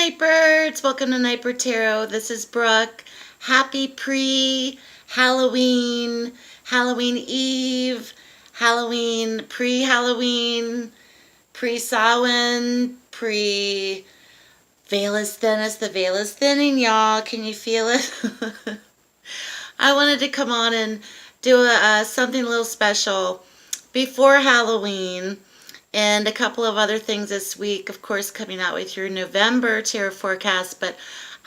Nightbirds! Welcome to Nightbird Tarot. This is Brooke. Happy pre-Halloween, Halloween Eve, Halloween, pre-Halloween, pre-Samhain, veil is thinnest. The veil is thinning, y'all. Can you feel it? I wanted to come on and do something a little special before Halloween. And a couple of other things this week, of course, coming out with your November tarot forecast. But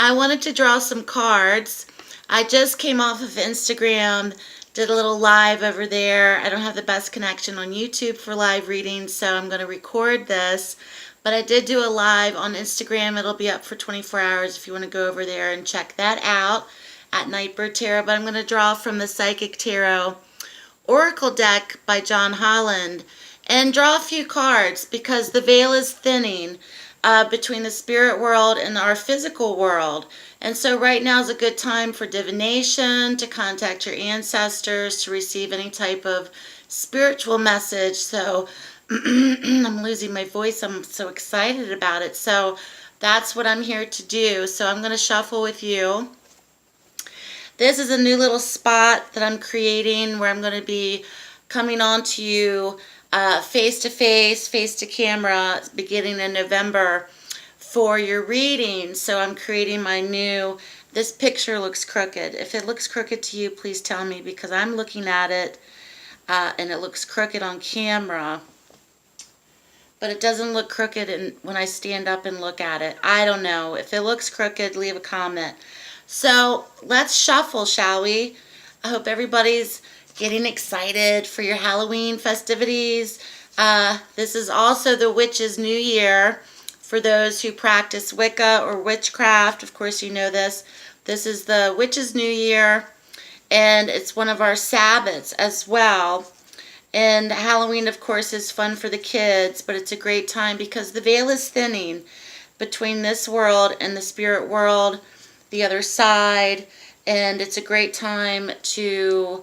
I wanted to draw some cards. I just came off of Instagram, did a little live over there. I don't have the best connection on YouTube for live readings, so I'm going to record this. But I did do a live on Instagram. It'll be up for 24 hours if you want to go over there and check that out at Nightbird Tarot. But I'm going to draw from the Psychic Tarot Oracle deck by John Holland. And draw a few cards because the veil is thinning between the spirit world and our physical world. And so right now is a good time for divination, to contact your ancestors, to receive any type of spiritual message. So I'm losing my voice. I'm so excited about it. So that's what I'm here to do. So I'm going to shuffle with you. This is a new little spot that I'm creating where I'm going to be coming on to you face-to-face, face-to-camera, beginning in November for your reading. So I'm creating my new, this picture looks crooked. If it looks crooked to you, please tell me, because I'm looking at it and it looks crooked on camera. But it doesn't look crooked when I stand up and look at it. I don't know. If it looks crooked, leave a comment. So let's shuffle, shall we? I hope everybody's getting excited for your Halloween festivities. This is also the Witch's New Year for those who practice Wicca or witchcraft. Of course, you know this. This is the Witch's New Year, and it's one of our Sabbats as well. And Halloween, of course, is fun for the kids, but it's a great time because the veil is thinning between this world and the spirit world, the other side, and it's a great time to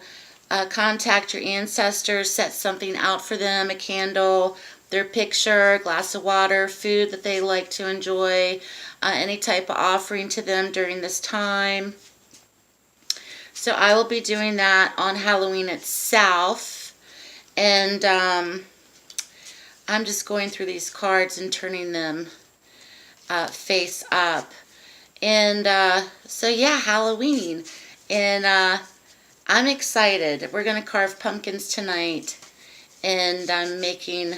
contact your ancestors, set something out for them, a candle, their picture, a glass of water, food that they like to enjoy, any type of offering to them during this time. So I will be doing that on Halloween itself. And I'm just going through these cards and turning them face up. And so yeah, Halloween. And I'm excited. We're going to carve pumpkins tonight, and I'm making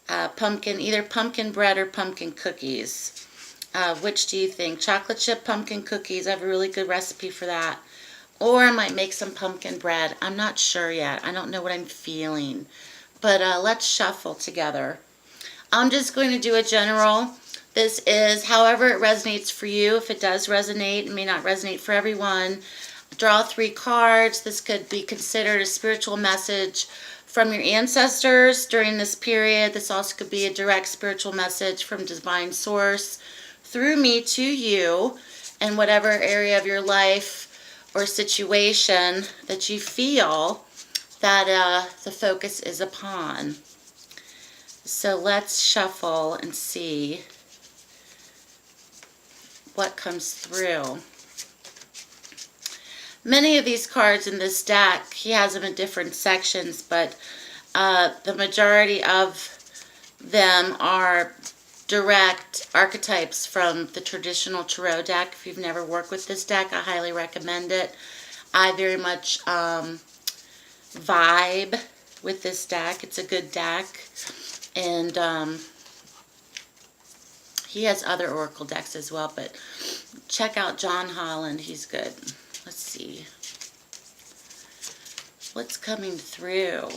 either pumpkin bread or pumpkin cookies. Which do you think? Chocolate chip pumpkin cookies. I have a really good recipe for that. Or I might make some pumpkin bread. I'm not sure yet. I don't know what I'm feeling. But let's shuffle together. I'm just going to do a general. This is however it resonates for you. If it does resonate, it may not resonate for everyone. Draw 3 cards. This could be considered a spiritual message from your ancestors during this period. This also could be a direct spiritual message from divine source through me to you in whatever area of your life or situation that you feel that the focus is upon. So let's shuffle and see what comes through. Many of these cards in this deck, he has them in different sections, but the majority of them are direct archetypes from the traditional tarot deck. If you've never worked with this deck, I highly recommend it. I very much vibe with this deck. It's a good deck. And he has other oracle decks as well, but check out John Holland. He's good. Let's see what's coming through.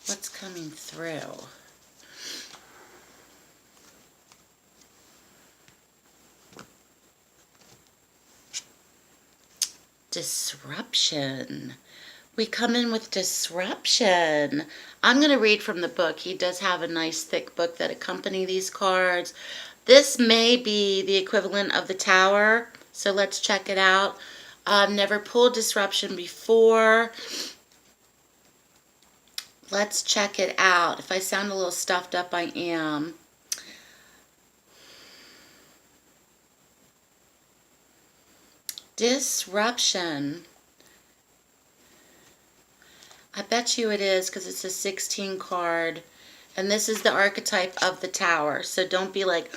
What's coming through? Disruption. We come in with disruption. I'm going to read from the book. He does have a nice thick book that accompany these cards. This may be the equivalent of the Tower, so let's check it out. I've never pulled disruption before. Let's check it out. If I sound a little stuffed up, I am. Disruption. I bet you it is because it's a 16 card. And this is the archetype of the Tower. So don't be like,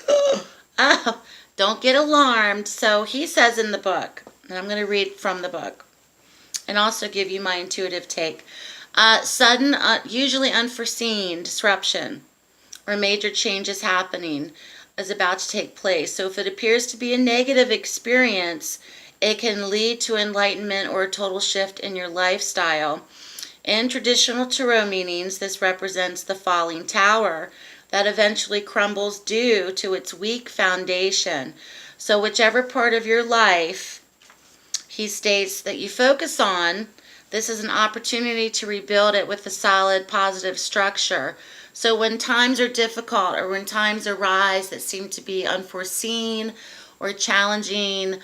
oh, don't get alarmed. So he says in the book, and I'm going to read from the book and also give you my intuitive take. Sudden, usually unforeseen disruption or major changes happening is about to take place. So if it appears to be a negative experience, it can lead to enlightenment or a total shift in your lifestyle. In traditional tarot meanings, this represents the falling tower that eventually crumbles due to its weak foundation. So whichever part of your life, he states, that you focus on, this is an opportunity to rebuild it with a solid, positive structure. So when times are difficult or when times arise that seem to be unforeseen or challenging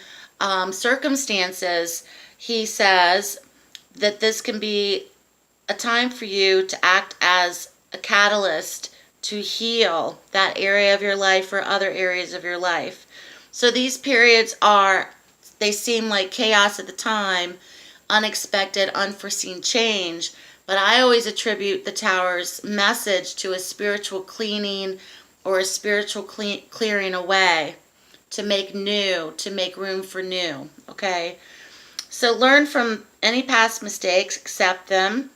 circumstances, he says that this can be a time for you to act as a catalyst to heal that area of your life or other areas of your life. So these periods they seem like chaos at the time, unexpected, unforeseen change, but I always attribute the Tower's message to a spiritual cleaning or a spiritual clearing away to make new, to make room for new, okay? So learn from any past mistakes, accept them.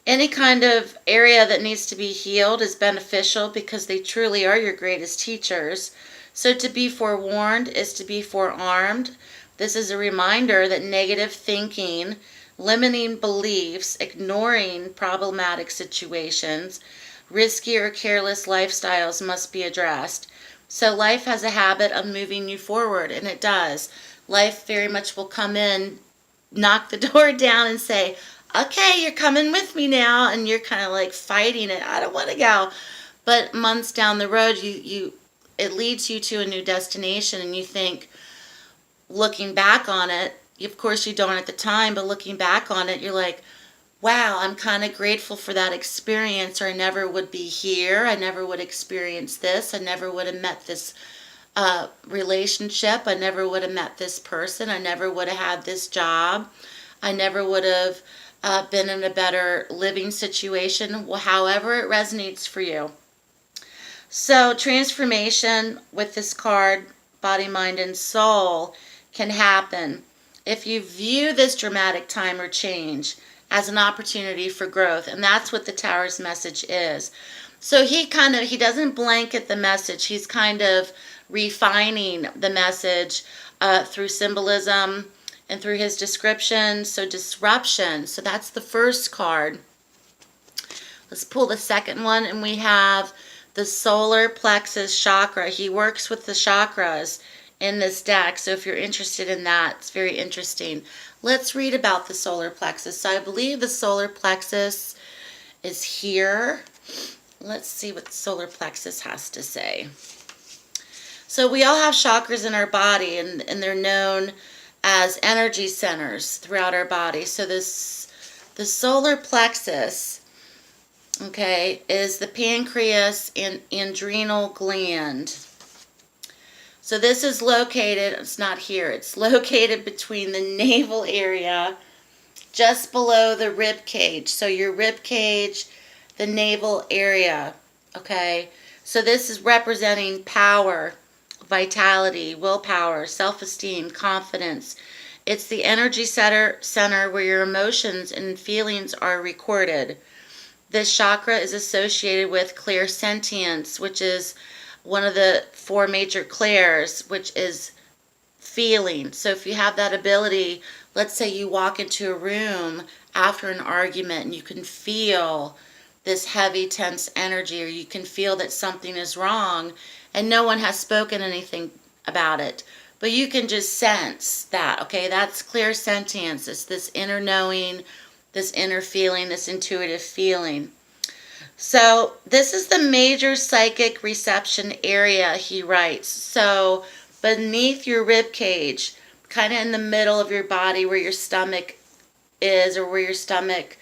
Any kind of area that needs to be healed is beneficial because they truly are your greatest teachers. So to be forewarned is to be forearmed. This is a reminder that negative thinking, limiting beliefs, ignoring problematic situations, risky or careless lifestyles must be addressed. So life has a habit of moving you forward, and it does. Life very much will come in, knock the door down and say, okay, you're coming with me now, and you're kind of like fighting it. I don't want to go. But months down the road, it leads you to a new destination, and you think, looking back on it, of course you don't at the time, but looking back on it, you're like, wow, I'm kind of grateful for that experience, or I never would be here. I never would experience this. I never would have met this relationship. I never would have met this person. I never would have had this job. I never would have been in a better living situation, however it resonates for you. So transformation with this card, body, mind, and soul, can happen if you view this dramatic time or change as an opportunity for growth. And that's what the Tower's message is. So he doesn't blanket the message. He's kind of refining the message through symbolism and through his description. So disruption. So that's the first card. Let's pull the second one, and we have the solar plexus chakra. He works with the chakras in this deck. So if you're interested in that, it's very interesting. Let's read about the solar plexus. So I believe the solar plexus is here. Let's see what the solar plexus has to say. So we all have chakras in our body, and they're known as energy centers throughout our body. So the solar plexus, okay, is the pancreas and adrenal gland. So this is located, it's not here, it's located between the navel area, just below the rib cage. So your rib cage, the navel area, okay? So this is representing power, vitality, willpower, self-esteem, confidence. It's the energy center where your emotions and feelings are recorded. This chakra is associated with clairsentience, which is one of the four major clairs, which is feeling. So if you have that ability, let's say you walk into a room after an argument and you can feel this heavy, tense energy, or you can feel that something is wrong and no one has spoken anything about it, but you can just sense that, okay? That's clairsentience. It's this inner knowing, this inner feeling, this intuitive feeling. So this is the major psychic reception area, he writes. So beneath your rib cage, kind of in the middle of your body where your stomach is, or where your stomach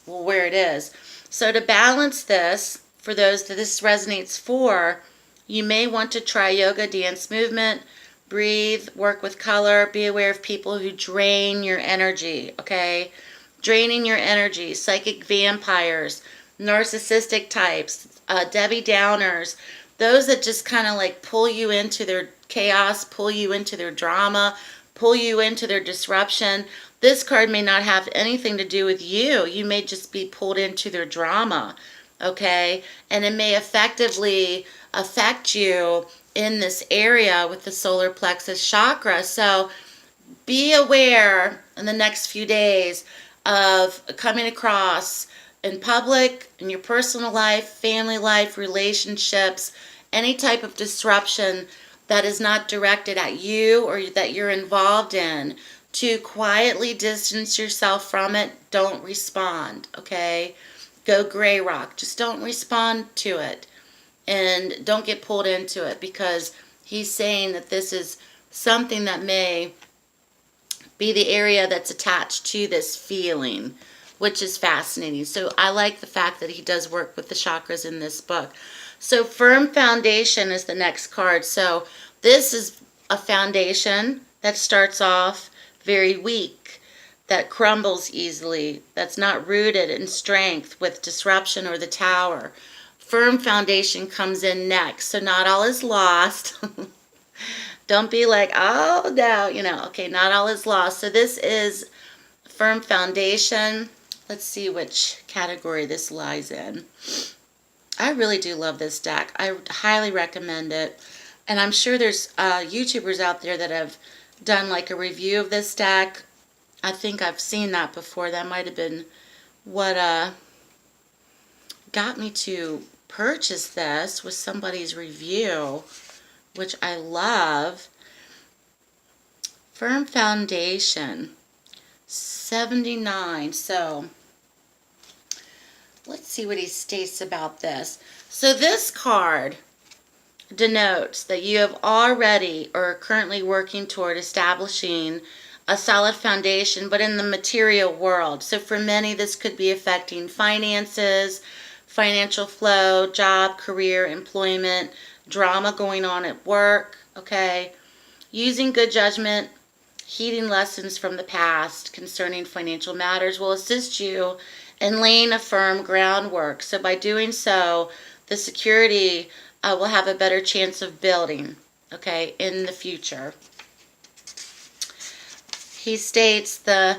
where it is. So to balance this, for those that this resonates for, you may want to try yoga, dance, movement, breathe, work with color, be aware of people who drain your energy, okay? Draining your energy, psychic vampires, narcissistic types, Debbie Downers, those that just kind of like pull you into their chaos, pull you into their drama, pull you into their disruption. This card may not have anything to do with you. You may just be pulled into their drama, okay? And it may effectively affect you in this area with the solar plexus chakra. So be aware in the next few days of coming across in public, in your personal life, family life, relationships, any type of disruption that is not directed at you or that you're involved in, to quietly distance yourself from it. Don't respond, okay? Go gray rock. Just don't respond to it. And don't get pulled into it, because he's saying that this is something that may be the area that's attached to this feeling, which is fascinating. So I like the fact that he does work with the chakras in this book. So firm foundation is the next card. So this is a foundation that starts off very weak, that crumbles easily, that's not rooted in strength with disruption or the tower. Firm foundation comes in next. So not all is lost. Don't be like, oh no, okay, not all is lost. So this is firm foundation. Let's see which category this lies in. I really do love this deck. I highly recommend it. And I'm sure there's YouTubers out there that have done like a review of this deck. I think I've seen that before. That might have been what got me to purchase this, was somebody's review, which I love. Firm foundation, 79. So let's see what he states about this. So this card denotes that you have already or are currently working toward establishing a solid foundation, but in the material world. So for many, this could be affecting finances, financial flow, job, career, employment, drama going on at work, okay? Using good judgment, heeding lessons from the past concerning financial matters will assist you in laying a firm groundwork. So by doing so, the security will have a better chance of building, okay, in the future. He states the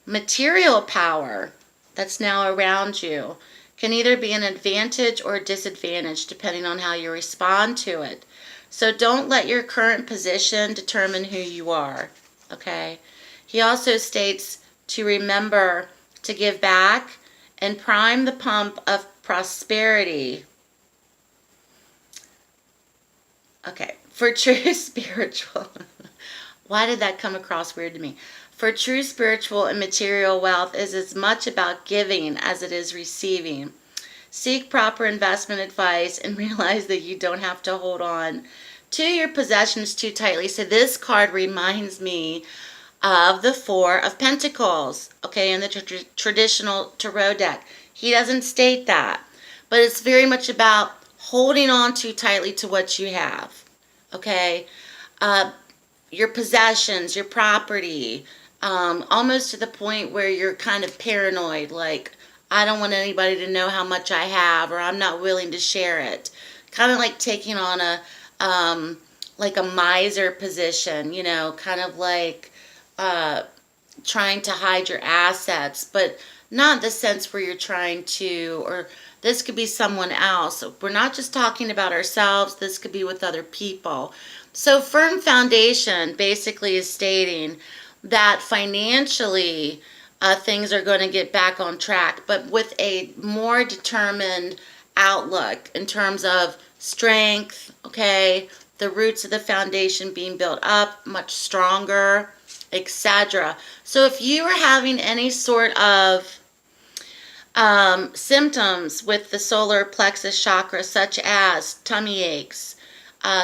material power that's now around you can either be an advantage or a disadvantage depending on how you respond to it. So don't let your current position determine who you are, okay? He also states to remember to give back and prime the pump of prosperity. Okay, for true spiritual. Why did that come across weird to me? For true spiritual and material wealth is as much about giving as it is receiving. Seek proper investment advice and realize that you don't have to hold on to your possessions too tightly. So this card reminds me of the Four of Pentacles, okay, in the traditional tarot deck. He doesn't state that, but it's very much about holding on too tightly to what you have, okay? Your possessions, your property, almost to the point where you're kind of paranoid, like, I don't want anybody to know how much I have, or I'm not willing to share it. Kind of like taking on like a miser position, kind of like trying to hide your assets, but not the sense where you're trying to, or this could be someone else. We're not just talking about ourselves. This could be with other people. So firm foundation basically is stating that financially things are going to get back on track, but with a more determined outlook in terms of strength, okay, the roots of the foundation being built up much stronger, etc. So if you are having any sort of symptoms with the solar plexus chakra, such as tummy aches,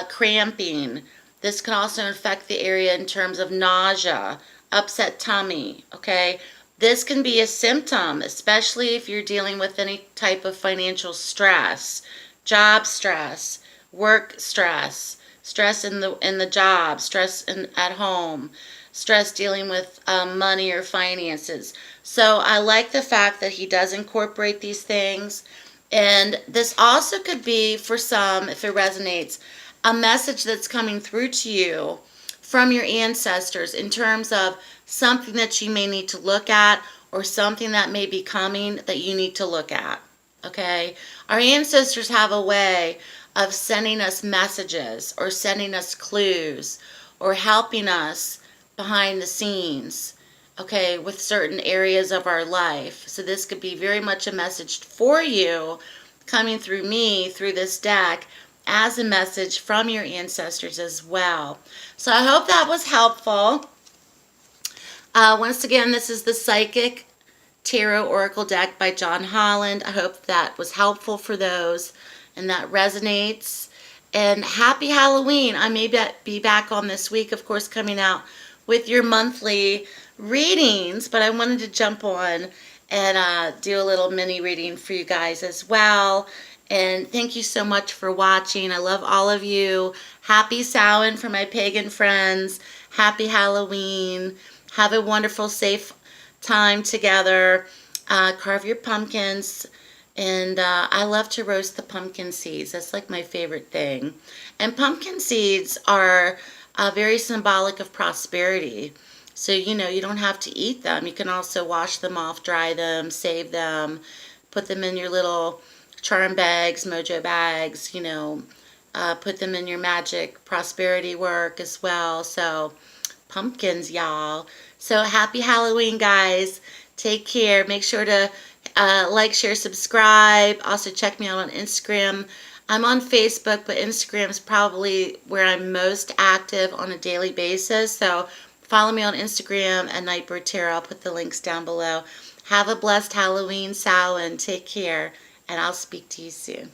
cramping, this can also affect the area in terms of nausea, upset tummy, okay? This can be a symptom, especially if you're dealing with any type of financial stress, job stress, work stress, stress in the job, stress at home, stress dealing with money or finances. So I like the fact that he does incorporate these things. And this also could be, for some, if it resonates, a message that's coming through to you from your ancestors in terms of something that you may need to look at or something that may be coming that you need to look at. Okay? Our ancestors have a way of sending us messages or sending us clues or helping us behind the scenes, okay, with certain areas of our life. So this could be very much a message for you coming through me, through this deck, as a message from your ancestors as well. So I hope that was helpful. Once again, this is the Psychic Tarot Oracle deck by John Holland. I hope that was helpful for those and that resonates. And happy Halloween. I may be back on this week, of course, coming out with your monthly readings, but I wanted to jump on and do a little mini reading for you guys as well. And thank you so much for watching. I love all of you. Happy Samhain for my pagan friends. Happy Halloween. Have a wonderful, safe time together. Carve your pumpkins. And I love to roast the pumpkin seeds. That's like my favorite thing. And pumpkin seeds are very symbolic of prosperity. So, you know, you don't have to eat them. You can also wash them off, dry them, save them, put them in your little charm bags, mojo bags, you know, put them in your magic prosperity work as well. So, pumpkins, y'all. So, happy Halloween, guys. Take care. Make sure to like, share, subscribe. Also, check me out on Instagram. I'm on Facebook, but Instagram is probably where I'm most active on a daily basis. So, follow me on Instagram at Nightbird Tarot. I'll put the links down below. Have a blessed Halloween, Samhain. Take care, and I'll speak to you soon.